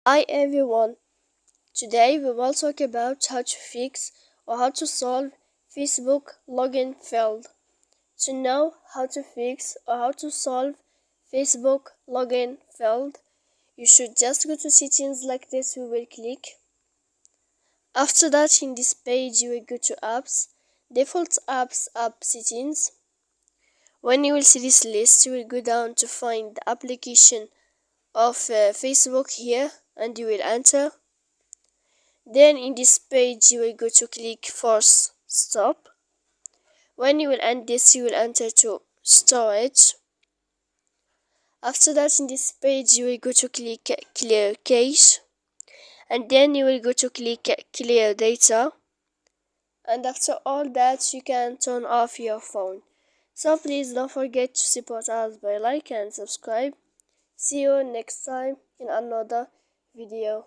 Hi everyone, today we will talk about how to fix or how to solve Facebook login failed. To know how to fix or how to solve Facebook login failed, you should just go to settings like this. We will click. After that, in this page you will go to apps, default apps, app settings. When you will see this list, you will go down to find the application of Facebook here and you will enter. Then in this page you will go to click force stop. When you will end this, you will enter to storage. After that, in this page you will go to click clear cache, and then you will go to click clear data, and after all that you can turn off your phone. So please don't forget to support us by like and subscribe. See you next time in another video.